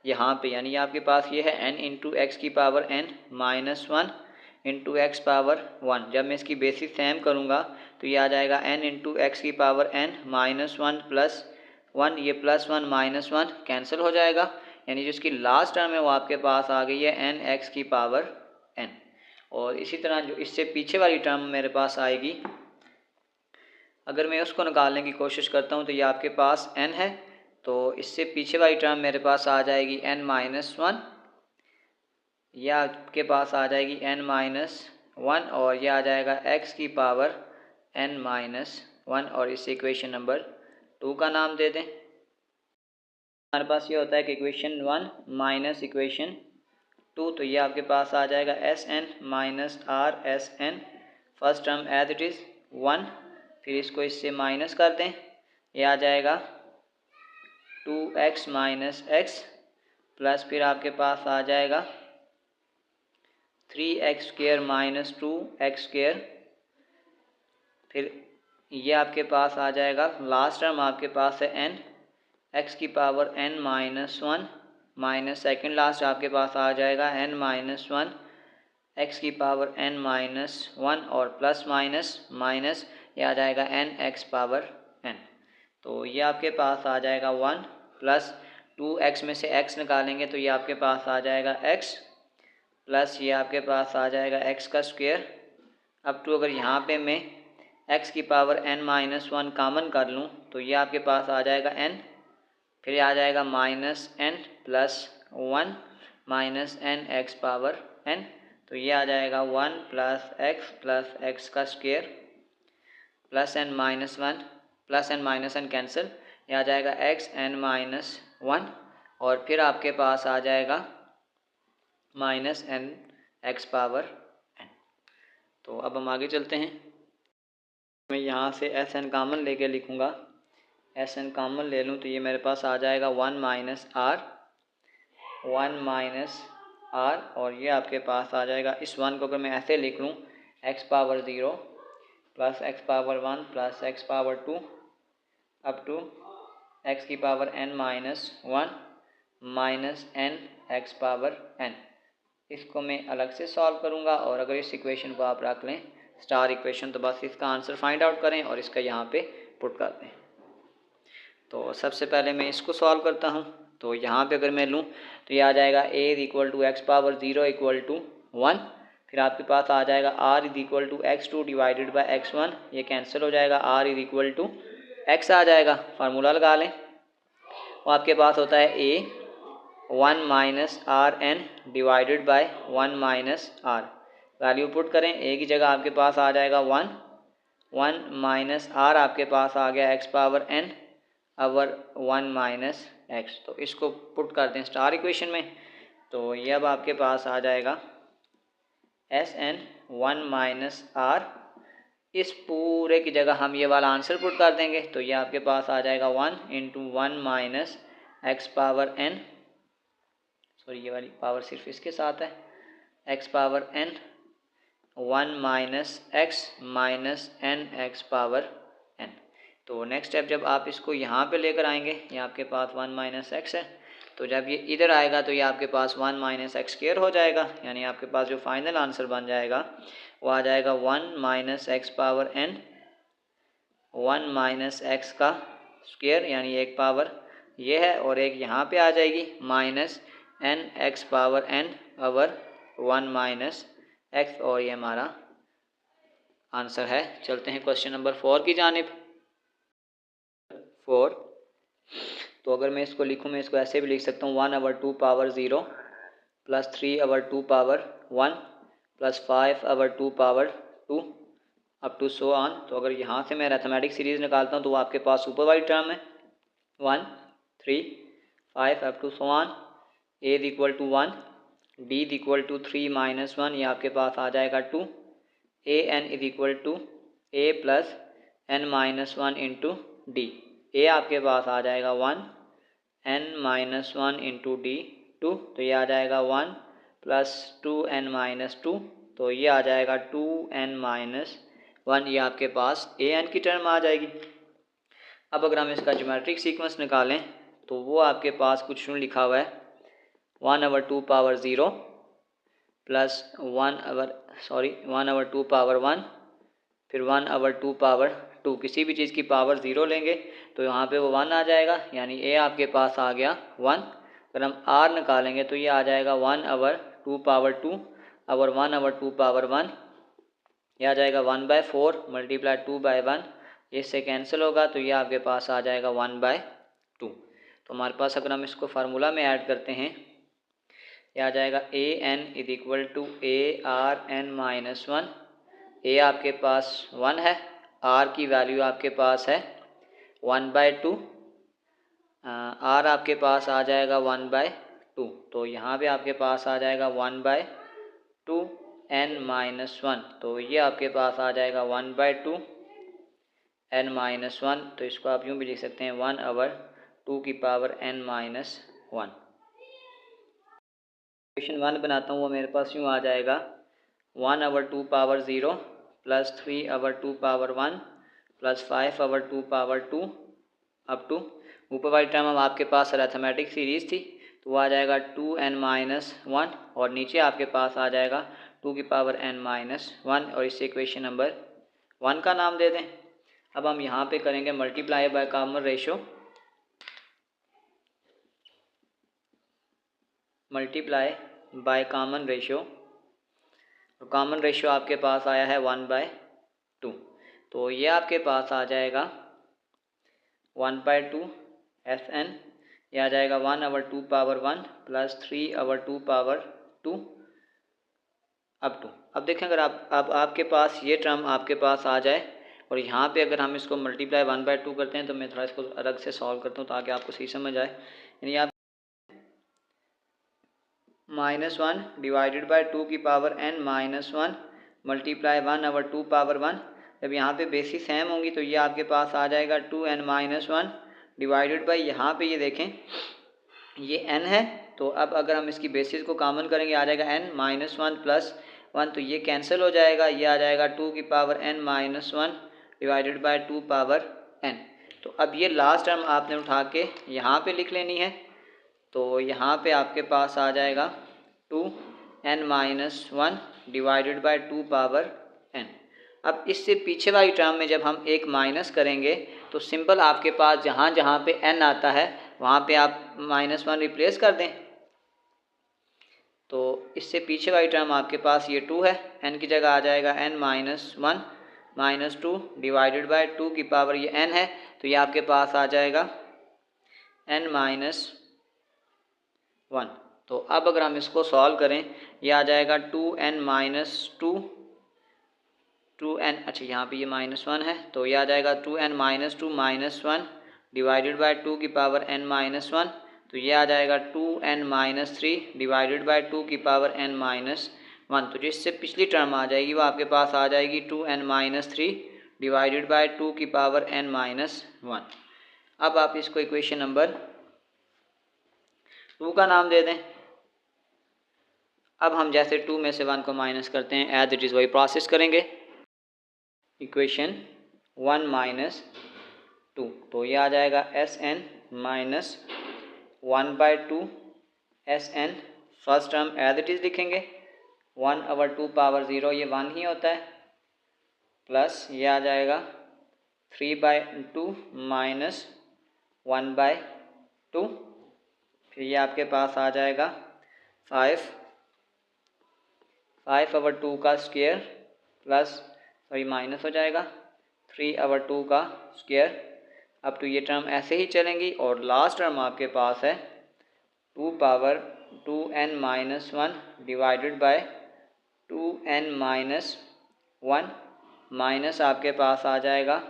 A: यहाँ पे, यानी आपके पास ये है n इंटू एक्स की power n minus 1 into x power 1। जब मैं इसकी बेसिस सेम करूँगा तो ये आ जाएगा n इंटू एक्स की पावर n माइनस 1 प्लस 1, ये प्लस 1 माइनस 1 कैंसिल हो जाएगा, यानी जो इसकी लास्ट टर्म है वो आपके पास आ गई है n एक्स की पावर n। और इसी तरह जो इससे पीछे वाली टर्म मेरे पास आएगी, अगर मैं उसको निकालने की कोशिश करता हूँ तो ये आपके पास n है, तो इससे पीछे वाली टर्म मेरे पास आ जाएगी n माइनस 1 यह आपके पास आ जाएगी n-1 और यह आ जाएगा x की पावर n-1 और इस इक्वेशन नंबर 2 का नाम दे दें। हमारे पास ये होता है कि इक्वेशन 1 माइनस इक्वेशन 2, तो ये आपके पास आ जाएगा Sn minus R S N, first term as it is 1, फिर इसको इससे माइनस कर दें, ये आ जाएगा 2x माइनस एक्स प्लस फिर आपके पास आ जाएगा 3x square minus 2x square, फिर ये आपके पास आ जाएगा लास्ट टर्म आपके पास है n x की power n-1 minus second last आपके पास आ जाएगा n-1 x की पावर n-1 और प्लस माइनस माइनस ये आ जाएगा n x पावर n। तो ये आपके पास आ जाएगा 1 प्लस 2x में से x निकालेंगे तो ये आपके पास आ जाएगा x प्लस ये आपके पास आ जाएगा x का स्क्वायर। अब तो अगर यहाँ पे मैं x की पावर n-1 कॉमन कर लूँ तो ये आपके पास आ जाएगा n, फिर आ जाएगा minus n plus 1 minus n x power n, तो ये आ जाएगा 1 प्लस x का square plus n minus n cancel, ये आ जाएगा x n-1 और फिर आपके पास आ जाएगा minus n x power n। तो अब हम आगे चलते हैं। मैं यहाँ से एस एन कॉमन लेके लिखूँगा, एस एन कॉमन ले लूँ तो ये मेरे पास आ जाएगा 1 माइनस आर और ये आपके पास आ जाएगा, इस 1 को अगर मैं ऐसे लिख लूँ x power 0 plus x power 1 plus x power 2 up टू x की power n-1 minus n x power n। इसको मैं अलग से सॉल्व करूँगा और अगर इस इक्वेशन को आप रख लें स्टार इक्वेशन तो बस इसका आंसर फाइंड आउट करें और इसका यहाँ पे पुट कर दें। तो सबसे पहले मैं इसको सॉल्व करता हूँ, तो यहाँ पे अगर मैं लूँ तो ये आ जाएगा a is equal to x power 0 equal to 1, फिर आपके पास आ जाएगा r is equal to x2 divided by x1, ये कैंसिल हो जाएगा, r is equal to x आ जाएगा, फार्मूला लगा लें, वो आपके पास होता है a 1 minus are N divided by 1 minus R, value put करें, a की जगह आपके पास आ जाएगा 1 माइनस आर आपके पास आ गया x पावर n अवर 1 माइनस एक्स, तो इसको पुट कर दें स्टार इक्वेशन में, तो ये अब आपके पास आ जाएगा Sn 1 माइनस आर, इस पूरे की जगह हम ये वाला आंसर पुट कर देंगे तो ये आपके पास आ जाएगा 1 into 1 minus x power n, sorry ये वाली पावर सिर्फ इसके साथ है, x power n 1 minus x minus n x power n। तो नेक्स्ट स्टेप जब आप इसको यहाँ पे लेकर आएंगे, ये आपके पास 1 माइनस एक्स है, तो जब ये इधर आएगा तो ये आपके पास 1 माइनस एक्स स्क्वायर हो जाएगा, यानी आपके पास जो फाइनल आंसर बन जाएगा वो आ जाएगा 1 minus x power n 1 minus x का स्क्वायर, यानी एक पावर ये है और एक यहाँ पे आ जाएगी minus n x power n over 1 minus x, और ये हमारा आंसर है। चलते हैं क्वेश्चन नंबर 4 की जानिब। 4, तो अगर मैं इसको लिखूँ मैं इसको ऐसे भी लिख सकता हूँ 1 over 2 power 0 plus 3 over 2 power 1 plus 5 over 2 power 2 up to so on. तो अगर यहाँ से मैं अरिथमेटिक सीरीज़ निकालता हूँ तो वो आपके पास सुपर वाली टर्म है 1 3 5 up to so on, a is equal to 1 d is equal to 3 minus 1, ये आपके पास आ जाएगा 2, a n is equal to a plus n minus 1 into D, a आपके पास आ जाएगा 1 n माइनस 1 इंटू डी 2, तो ये आ जाएगा 1 प्लस 2n माइनस 2, तो ये आ जाएगा 2n माइनस 1, ये आपके पास a n की टर्म आ जाएगी। अब अगर हम इसका ज्योमेट्रिक सीक्वेंस निकालें तो वो आपके पास कुछ यूँ लिखा हुआ है 1 over 2 power 0 plus 1 over 2 power 1 फिर 1 ओवर 2 पावर 2, किसी भी चीज़ की पावर 0 लेंगे तो यहाँ पे वो 1 आ जाएगा, यानी a आपके पास आ गया 1। अगर हम r निकालेंगे तो ये आ जाएगा 1 over 2 power 2 over 1 over 2 power 1, यह आ जाएगा 1/4 मल्टीप्लाई 2/1, इससे कैंसिल होगा तो ये आपके पास आ जाएगा 1/2। तो हमारे पास अगर हम इसको फार्मूला में ऐड करते हैं ये आ जाएगा a n is equal to a are n minus one. A आपके पास 1 है, आर की वैल्यू आपके पास है 1/2, आर आपके पास आ जाएगा 1/2। तो यहाँ पे आपके पास आ जाएगा 1/2 n माइनस वन। तो ये आपके पास आ जाएगा 1/2 n माइनस वन। तो इसको आप यूँ भी लिख सकते हैं 1/2n माइनस वन। इक्वेशन 1 बनाता हूँ, वो मेरे पास यूँ आ जाएगा 1/2 प्लस 3/2 प्लस 5/2 अप टू ऊपर वाली टर्म अब आपके पास अरिथमेटिक सीरीज़ थी तो वो आ जाएगा 2n माइनस वन, और नीचे आपके पास आ जाएगा 2n माइनस वन, और इसे इक्वेशन नंबर 1 का नाम दे दें। अब हम यहाँ पे करेंगे multiply by common ratio, multiply by common ratio, और कॉमन रेशो आपके पास आया है 1/2। तो ये आपके पास आ जाएगा 1/2 Fn, ये आ जाएगा 1/2 प्लस 3/2 अप टू। अब देखें अगर आपके पास ये टर्म आपके पास आ जाए और यहाँ पे अगर हम इसको मल्टीप्लाई 1/2 करते हैं, तो मैं थोड़ा इसको अलग से सॉल्व करता हूँ ताकि आपको सही समझ आए। यानी आप -1 divided bye 2n minus one multiply 1/2 जब यहाँ पे बेसिस सेम होंगी तो ये आपके पास आ जाएगा 2n minus one divided by, यहाँ पे ये देखें ये n है, तो अब अगर हम इसकी बेसिस को कॉमन करेंगे आ जाएगा n minus one plus one, तो ये कैंसिल हो जाएगा, ये आ जाएगा 2n minus one divided by 2n। तो अब ये लास्ट टर्म आपने उठा के यहाँ पे लिख लेनी है, तो यहाँ पे आपके पास आ जाएगा 2n minus one divided by 2n। अब इससे पीछे वाली टर्म में जब हम एक माइनस करेंगे तो सिंपल आपके पास जहाँ जहाँ पे n आता है वहाँ पे आप -1 रिप्लेस कर दें। तो इससे पीछे वाली टर्म आपके पास ये 2 है, n की जगह आ जाएगा n minus one minus two divided by 2 की पावर ये n है, तो ये आपके पास आ जाएगा n माइनस वन। तो अब अगर हम इसको सॉल्व करें ये आ जाएगा 2n माइनस टू, 2n, अच्छा यहाँ पे ये -1 है, तो ये आ जाएगा 2n minus two minus one divided by 2 की पावर n माइनस वन, तो ये आ जाएगा 2n minus three divided by 2 की पावर n माइनस वन। तो जिससे पिछली टर्म आ जाएगी वो आपके पास आ जाएगी 2n minus three divided by 2 की पावर n माइनस वन। अब आप इसको इक्वेशन नंबर 2 का नाम दे दें। अब हम जैसे 2 में से 1 को माइनस करते हैं एज इट इज़ वही प्रोसेस करेंगे। इक्वेशन 1 माइनस 2, तो ये आ जाएगा Sn minus 1/2 Sn, first term as it is लिखेंगे 1/2 ये 1 ही होता है, प्लस ये आ जाएगा 3/2 माइनस 1/2, फिर ये आपके पास आ जाएगा 5/2 का स्क्वायर प्लस सॉरी माइनस हो जाएगा 3/2 का स्क्वायर। अब तो ये टर्म ऐसे ही चलेंगी और लास्ट टर्म आपके पास है 2/2n minus one divided by 2n minus one, minus आपके पास आ जाएगा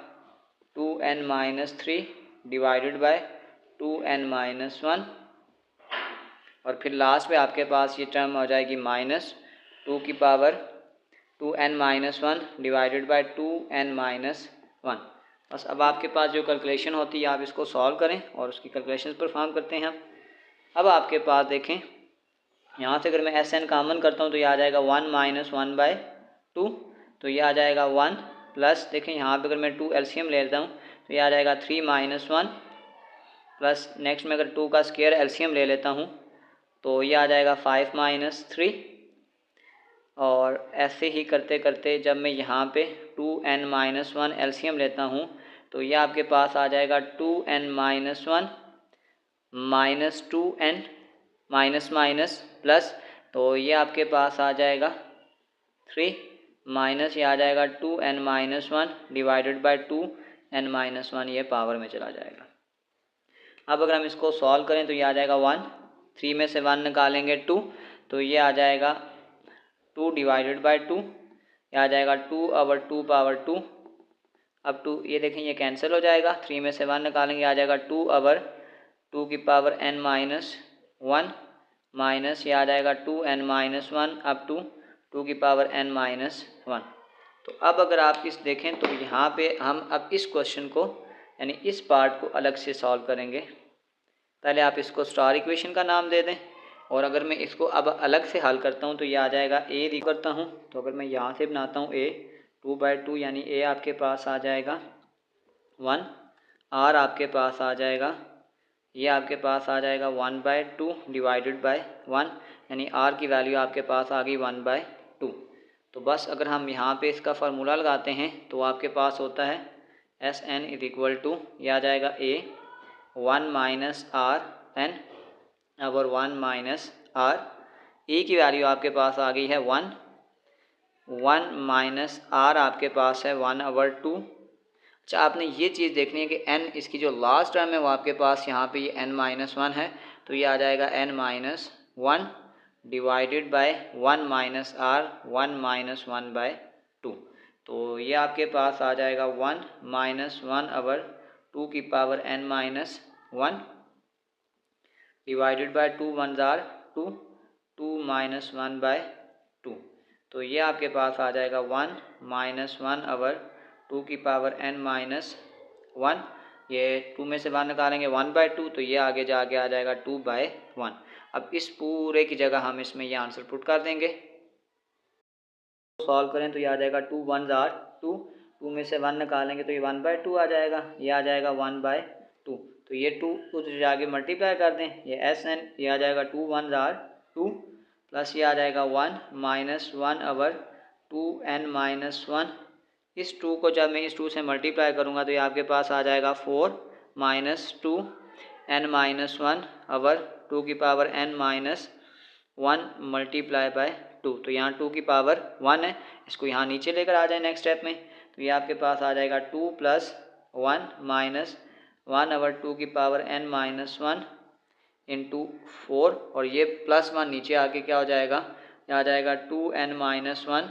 A: 2n minus three divided by 2n minus one, और फिर लास्ट में आपके पास ये टर्म हो जाएगी माइनस 2 की power 2n minus one divided by 2n minus one. बस अब आपके पास जो कैलकुलेशन होती है आप इसको सॉल्व करें और उसकी कैलकुलेशन परफॉर्म करते हैं। अब आपके पास देखें यहाँ से अगर मैं Sn कॉमन करता हूँ तो ये आ जाएगा 1 माइनस 1/2, तो ये आ जाएगा 1 प्लस देखें यहाँ पे अगर मैं 2 एलसीएम ले लेता हूँ तो ये आ जाएगा 3 माइनस वन, प्लस नेक्स्ट में अगर 2 का स्क्वायर एलसीएम ले लेता हूँ तो ये आ जाएगा 5 माइनस थ्री, और ऐसे ही करते करते जब मैं यहाँ पे 2n माइनस वन एलसीएम लेता हूँ तो ये आपके पास आ जाएगा 2n minus one minus 2n minus minus plus, तो ये आपके पास आ जाएगा 3 माइनस ये आ जाएगा 2n minus one divided by 2n minus one, ये पावर में चला जाएगा। अब अगर हम इसको सॉल्व करें तो ये आ जाएगा 1, 3 में से 1 निकालेंगे 2, तो ये आ जाएगा 2 डिवाइडेड बाय 2, ये आ जाएगा 2 ओवर 2 पावर 2। अब 2 ये देखें ये कैंसिल हो जाएगा, 3 में से 1 निकालेंगे, आ जाएगा 2 ओवर 2 की पावर n माइनस 1 माइनस ये आ जाएगा 2n माइनस 1 अप टू 2 की पावर n माइनस 1। तो अब अगर आप इस देखें तो यहाँ पे हम अब इस क्वेश्चन को यानी इस पार्ट को अलग से सॉल्व करेंगे। पहले आप इसको स्टार इक्वेशन का नाम दे दें, और अगर मैं इसको अब अलग से हल करता हूँ तो ये आ जाएगा ए करता हूँ। तो अगर मैं यहाँ से बनाता हूँ ए 2/2 यानी ए आपके पास आ जाएगा 1, आर आपके पास आ जाएगा, ये आपके पास आ जाएगा 1/2 डिवाइडेड बाय 1 यानी आर की वैल्यू आपके पास आ गई 1/2। तो बस अगर हम यहाँ पे इसका फार्मूला लगाते हैं तो आपके पास होता है s N is equal to ये आ जाएगा a 1 minus are n over 1 minus r. A की वैल्यू आपके पास आ गई है 1 माइनस आर आपके पास है 1/2। अच्छा, आपने ये चीज़ देखनी है कि n इसकी जो लास्ट टर्म है वो आपके पास यहाँ पे ये n माइनस 1 है, तो ये आ जाएगा n minus 1 divided by 1 minus R 1 minus 1/2। तो ये आपके पास आ जाएगा 1 माइनस 1/2 की power n minus 1 divided bye 2 1 jar 2 2 minus 1/2। तो ये आपके पास आ जाएगा 1 माइनस 1/2 की पावर n माइनस 1। ये 2 में से 1 निकालेंगे 1/2, तो ये आगे जाके आ जाएगा 2/1। अब इस पूरे की जगह हम इसमें ये आंसर पुट कर देंगे। सॉल्व करें तो ये आ जाएगा 2 1 जार 2, 2 में से 1 निकालेंगे तो ये 1/2 आ जाएगा, ये आ जाएगा 1/2। तो ये 2 उधर जाके मल्टीप्लाई कर दें, ये एस एन ये आ जाएगा 2 1 जार 2 प्लस ये आ जाएगा 1 माइनस 1/2 n माइनस 1। इस 2 को जब मैं इस 2 से मल्टीप्लाई करूँगा तो ये आपके पास आ जाएगा 4 माइनस 2 n माइनस 1/2 की power n minus 1 multiply by 2। तो यहाँ 2 की पावर 1 है, इसको यहाँ नीचे लेकर आ जाए नेक्स्ट स्टेप में, तो ये आपके पास आ जाएगा 2 प्लस 1 माइनस 1/2 की पावर n माइनस 1 इंटू 4, और ये प्लस 1 नीचे आके क्या हो जाएगा, ये आ जाएगा 2n माइनस 1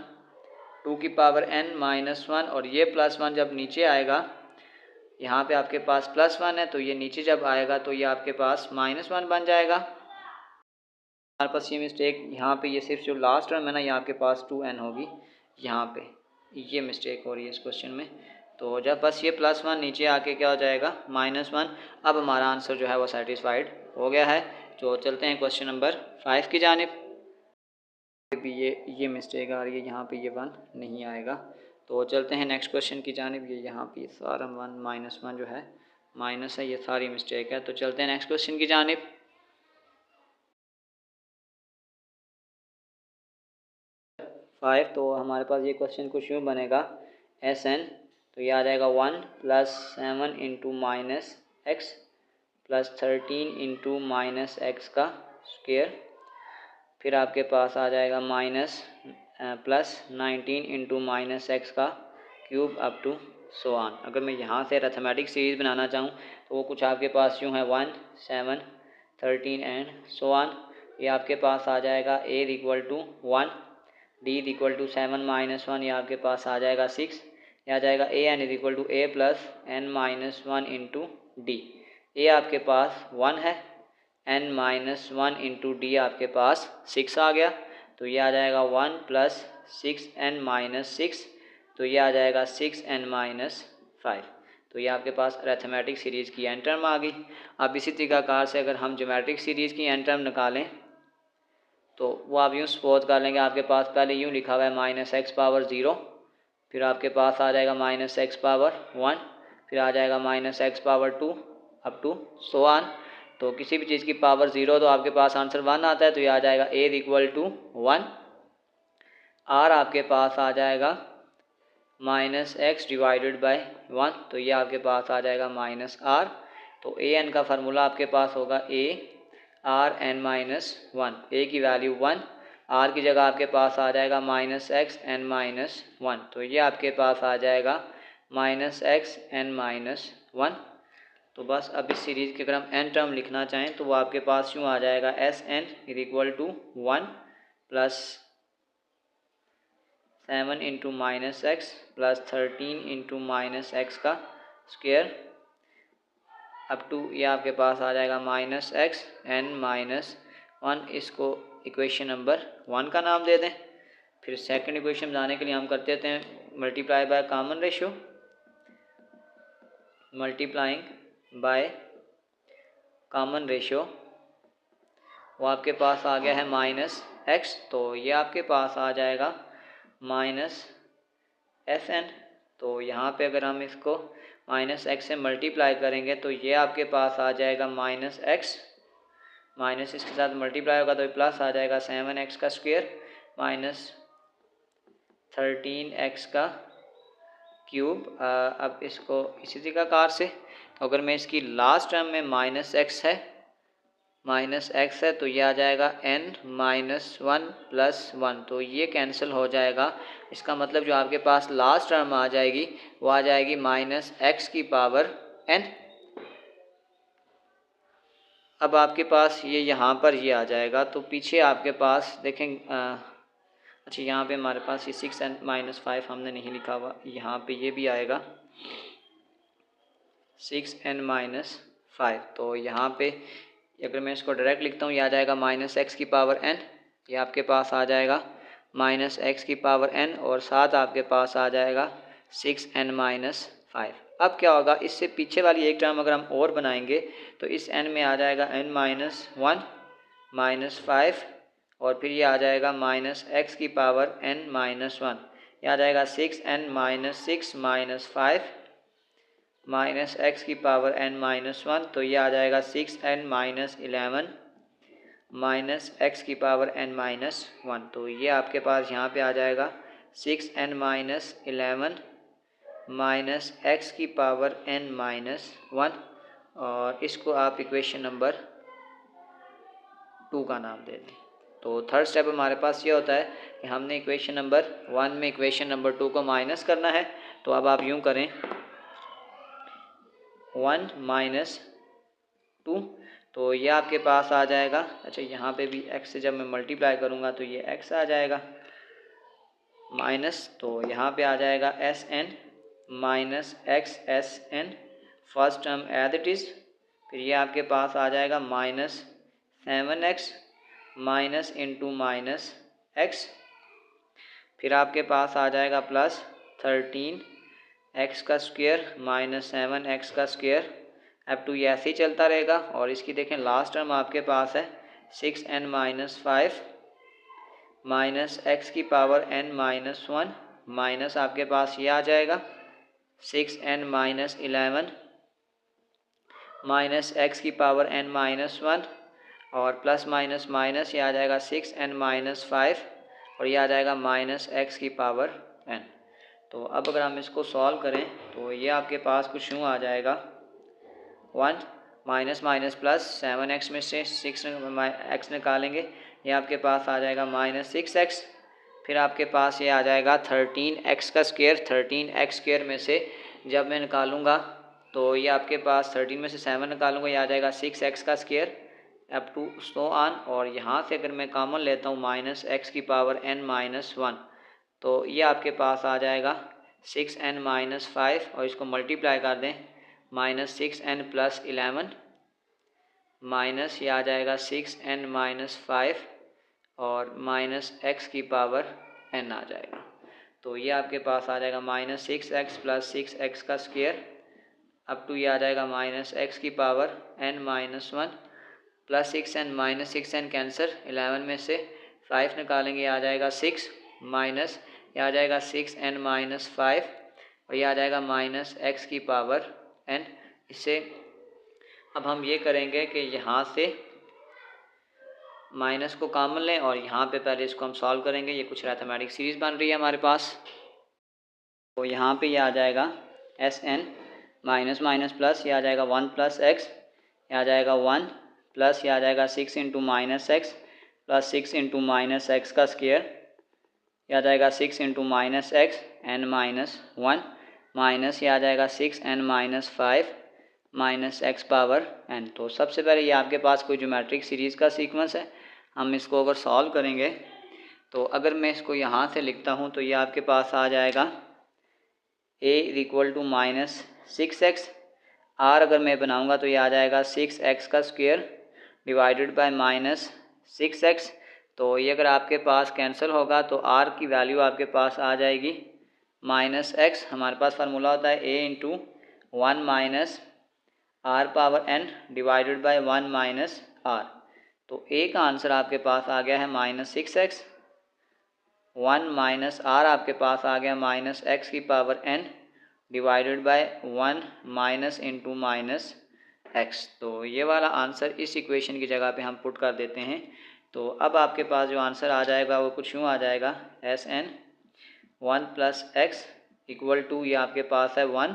A: 2 की पावर n माइनस 1, और ये प्लस 1 जब नीचे आएगा यहाँ पे आपके पास प्लस 1 है, तो ये नीचे जब आएगा तो ये आपके पास -1 बन जाएगा। हमारे पास ये मिस्टेक यहाँ पे ये सिर्फ जो लास्ट टर्म है ना, यहाँ आपके पास 2n होगी, यहाँ पे ये मिस्टेक हो रही है इस क्वेश्चन में। तो जब बस ये +1 नीचे आके क्या हो जाएगा -1। अब हमारा आंसर जो है वो सेटिस्फाइड हो गया है। तो चलते हैं क्वेश्चन नंबर 5 की जानिब। भी ये मिस्टेक आ रही है, यहाँ पे ये 1 नहीं आएगा। तो चलते हैं नेक्स्ट क्वेश्चन की जानिब। ये यहाँ पे सारा 1 -1 जो है माइनस है, ये सारी मिस्टेक है। तो चलते हैं नेक्स्ट क्वेश्चन की जानिब। 5 तो हमारे पास ये क्वेश्चन कुछ यूँ बनेगा एस एन, तो ये आ जाएगा 1 + 7 into minus x plus 13 into minus x का स्क्वेयर, फिर आपके पास आ जाएगा +19 इंटू माइनस एक्स का cube up to so on. अगर मैं यहाँ से अरिथमेटिक सीरीज़ बनाना चाहूँ तो वो कुछ आपके पास यूँ है 1 7 13 एंड सो ऑन। ये आपके पास आ जाएगा a equal to 1 d equal to 7 - 1, ये आपके पास आ जाएगा 6। ये आ जाएगा a n is equal to a plus n minus 1 into d. A आपके पास 1 है, n माइनस 1 इंटू डी आपके पास 6 आ गया। तो ये आ जाएगा 1 + 6n माइनस 6, तो ये आ जाएगा 6n माइनस 5। तो ये आपके पास अरिथमेटिक सीरीज़ की एन टर्म आ गई। अब इसी तरीक़ाकार से अगर हम ज्योमेट्रिक सीरीज़ की एन टर्म निकालें तो वो आप यूँ सपोज कर लेंगे, आपके पास पहले यूँ लिखा हुआ है -x⁻0, फिर आपके पास आ जाएगा -x⁻1, फिर आ जाएगा -x⁻2 up to so on. तो किसी भी चीज़ की पावर 0 तो आपके पास आंसर 1 आता है, तो ये आ जाएगा a इक्वल टू 1। r आपके पास आ जाएगा -x डिवाइडेड बाय 1, तो ये आपके पास आ जाएगा -r। तो a n का फार्मूला आपके पास होगा a r n minus 1, a की वैल्यू 1, r की जगह आपके पास आ जाएगा -x n माइनस 1, तो ये आपके पास आ जाएगा -x n माइनस 1। तो बस अब इस सीरीज़ के अगर हम n टर्म लिखना चाहें तो वो आपके पास यूँ आ जाएगा S N is equal to 1 plus 7 into minus x plus 13 into minus x का स्क्वायर अप टू ये आपके पास आ जाएगा माइनस एक्स एन माइनस 1। इसको इक्वेशन नंबर 1 का नाम दे दें। फिर सेकंड इक्वेशन जाने के लिए हम कर देते हैं multiply by common ratio, multiplying by common ratio. वो आपके पास आ गया है माइनस एक्स, तो ये आपके पास आ जाएगा माइनस एफ एन। तो यहाँ पे अगर हम इसको माइनस एक्स से मल्टीप्लाई करेंगे तो ये आपके पास आ जाएगा माइनस एक्स, माइनस इसके साथ मल्टीप्लाई होगा तो प्लस आ जाएगा 7x का स्क्वायर माइनस 13x का क्यूब। अब इसको इसी प्रकार से अगर मैं इसकी लास्ट टर्म में माइनस एक्स है तो ये आ जाएगा n माइनस 1 प्लस 1, तो ये कैंसिल हो जाएगा। इसका मतलब जो आपके पास लास्ट टर्म आ जाएगी वो आ जाएगी माइनस एक्स की पावर n। अब आपके पास ये यहाँ पर ये आ जाएगा, तो पीछे आपके पास देखें अच्छा यहाँ पे हमारे पास ये 6n माइनस 5 हमने नहीं लिखा हुआ, यहाँ पे ये भी आएगा 6n माइनस 5। तो यहाँ पे अगर मैं इसको डायरेक्ट लिखता हूँ ये आ जाएगा माइनस एक्स की पावर n, ये आपके पास आ जाएगा माइनस एक्स की पावर n और साथ आपके पास आ जाएगा 6n माइनस 5। अब क्या होगा, इससे पीछे वाली एक टर्म अगर हम और बनाएंगे तो इस n में आ जाएगा n माइनस 1 माइनस 5 और फिर ये आ जाएगा माइनस एक्स की पावर n माइनस 1, ये आ जाएगा 6n minus 6 minus 5 minus x की पावर n माइनस 1, तो ये आ जाएगा 6n माइनस 11 माइनस एक्स की पावर n माइनस 1। तो ये आपके पास यहाँ पे आ जाएगा 6n माइनस 11 माइनस एक्स की पावर n माइनस 1 और इसको आप इक्वेशन नंबर 2 का नाम दे दें। तो थर्ड स्टेप हमारे पास ये होता है कि हमने इक्वेशन नंबर 1 में इक्वेशन नंबर 2 को माइनस करना है। तो अब आप यूँ करें 1 माइनस 2, तो ये आपके पास आ जाएगा। अच्छा यहाँ पे भी x से जब मैं मल्टीप्लाई करूँगा तो ये x आ जाएगा माइनस, तो यहाँ पे आ जाएगा sn minus x S N first term as it is. फिर ये आपके पास आ जाएगा minus 7x minus into minus x, फिर आपके पास आ जाएगा प्लस 13x का स्क्वायर माइनस 7x का स्क्वायर। अब टू ये ऐसे ही चलता रहेगा और इसकी देखें लास्ट टर्म आपके पास है 6n माइनस 5 माइनस एक्स की पावर n माइनस 1 माइनस आपके पास ये आ जाएगा 6n माइनस 11 माइनस एक्स की पावर n माइनस 1 और प्लस माइनस माइनस ये आ जाएगा 6n माइनस 5 और ये आ जाएगा माइनस एक्स की पावर n। तो अब अगर हम इसको सॉल्व करें तो ये आपके पास कुछ यूँ आ जाएगा 1 माइनस माइनस प्लस 7x में से 6x निकालेंगे, ये आपके पास आ जाएगा माइनस 6x। फिर आपके पास ये आ जाएगा 13x का स्क्वायर, 13x स्क्वायर में से जब मैं निकालूंगा तो ये आपके पास 13 में से 7 निकालूंगा, ये आ जाएगा 6x का square up to so on. और यहाँ से अगर मैं कॉमन लेता हूँ माइनस एक्स की पावर n माइनस 1, तो ये आपके पास आ जाएगा 6n माइनस 5 और इसको मल्टीप्लाई कर दें माइनस 6n प्लस 11 माइनस ये आ जाएगा 6n माइनस 5 और माइनस एक्स की पावर n आ जाएगा। तो ये आपके पास आ जाएगा माइनस 6x प्लस 6x का स्क्वायर अप टू ये आ जाएगा माइनस एक्स की power n minus 1 plus 6n minus 6n cancer, 11 में से 5 निकालेंगे आ जाएगा 6 माइनस ये आ जाएगा 6n माइनस 5 और ये आ जाएगा माइनस एक्स की पावर n। इससे अब हम ये करेंगे कि यहाँ से माइनस को कॉमन लें और यहाँ पे पहले इसको हम सॉल्व करेंगे। ये कुछ अरिथमेटिक सीरीज़ बन रही है हमारे पास, तो यहाँ पे ये आ जाएगा sn माइनस माइनस प्लस ये आ जाएगा 1 प्लस एक्स, ये आ जाएगा 1 प्लस ये आ जाएगा 6 into minus x plus 6 into minus x का स्क्वायर, ये आ जाएगा 6 into minus x n minus 1 minus ये आ जाएगा 6n minus 5 minus x power n। तो सबसे पहले ये आपके पास कोई ज्योमेट्रिक सीरीज़ का सीक्वेंस है, हम इसको अगर सॉल्व करेंगे तो अगर मैं इसको यहाँ से लिखता हूँ तो ये आपके पास आ जाएगा a equal to -6x। r अगर मैं बनाऊँगा तो ये आ जाएगा 6x का स्क्वायर डिवाइडेड बाय -6x। तो ये अगर आपके पास कैंसिल होगा तो r की वैल्यू आपके पास आ जाएगी -x। हमारे पास फार्मूला होता है a into 1 minus r power n divided by 1 minus r। तो a का आंसर आपके पास आ गया है -6x। 1 माइनस r आपके पास आ गया -x की power n divided by 1 minus into minus x। तो ये वाला आंसर इस इक्वेशन की जगह पे हम पुट कर देते हैं। तो अब आपके पास जो आंसर आ जाएगा वो कुछ यूँ आ जाएगा Sn 1 plus x equal to ये आपके पास है 1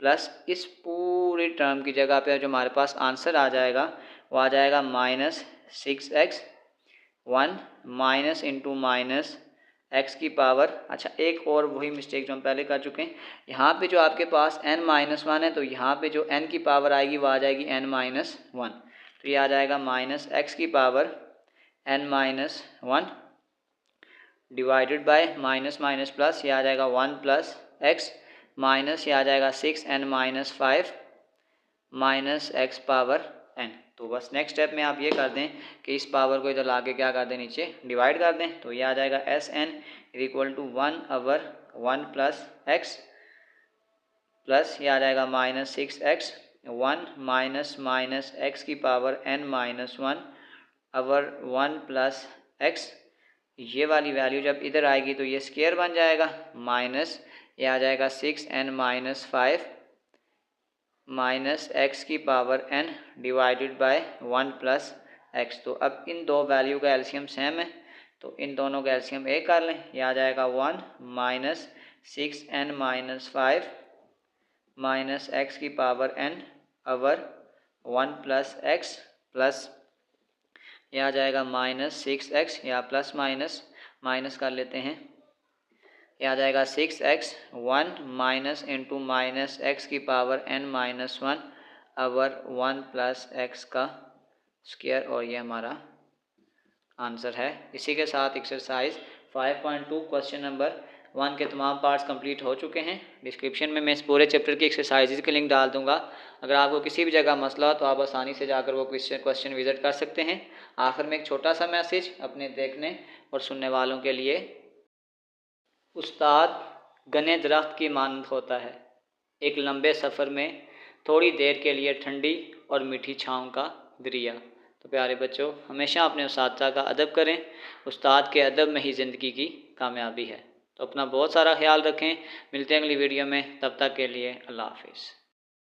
A: प्लस इस पूरी टर्म की जगह पे जो हमारे पास आंसर आ जाएगा वो आ जाएगा -6x 1 minus into minus x की पावर। अच्छा, एक और वही मिस्टेक जो हम पहले कर चुके हैं, यहाँ पे जो आपके पास n-1 है तो यहाँ पे जो n की पावर आएगी वो आ जाएगी n-1। तो ये आ जाएगा -x की power n-1 divided by minus minus plus, ये आ जाएगा 1 प्लस x माइनस ये आ जाएगा 6n-5 minus x power n। तो बस नेक्स्ट स्टेप में आप ये कर दें कि इस पावर को इधर ला के क्या कर दें, नीचे डिवाइड कर दें। तो ये आ जाएगा Sn equal to 1/1 plus x plus ये आ जाएगा -6x 1 माइनस माइनस x की पावर n-1/1 प्लस x। ये वाली वैल्यू जब इधर आएगी तो ये स्क्वायर बन जाएगा, माइनस ये आ जाएगा 6n-5 माइनस x की power n divided by 1 plus x। तो अब इन दो वैल्यू का एलसीएम सेम है तो इन दोनों का एलसीएम एक कर लें, ये आ जाएगा 1 माइनस 6n-5 माइनस x की power n/1 plus x plus ये आ जाएगा -6x या प्लस माइनस माइनस कर लेते हैं, ये आ जाएगा 6x 1 minus into minus x की पावर n-1/1 प्लस x का स्क्वायर। और ये हमारा आंसर है। इसी के साथ एक्सरसाइज 5.2 क्वेश्चन नंबर 1 के तमाम पार्ट्स कंप्लीट हो चुके हैं। डिस्क्रिप्शन में मैं इस पूरे चैप्टर की एक्सरसाइजेज के लिंक डाल दूंगा। अगर आपको किसी भी जगह मसला हो तो आप आसानी से जाकर वो क्वेश्चन विजिट कर सकते हैं। आखिर में एक छोटा सा मैसेज अपने देखने और सुनने वालों के लिए, उस्ताद घने दरख्त की मानद होता है, एक लंबे सफ़र में थोड़ी देर के लिए ठंडी और मीठी छाँव का दरिया। तो प्यारे बच्चों, हमेशा अपने उस्ताद का अदब करें, उस्ताद के अदब में ही ज़िंदगी की कामयाबी है। तो अपना बहुत सारा ख्याल रखें। मिलते हैं अगली वीडियो में, तब तक के लिए अल्लाह हाफिज़।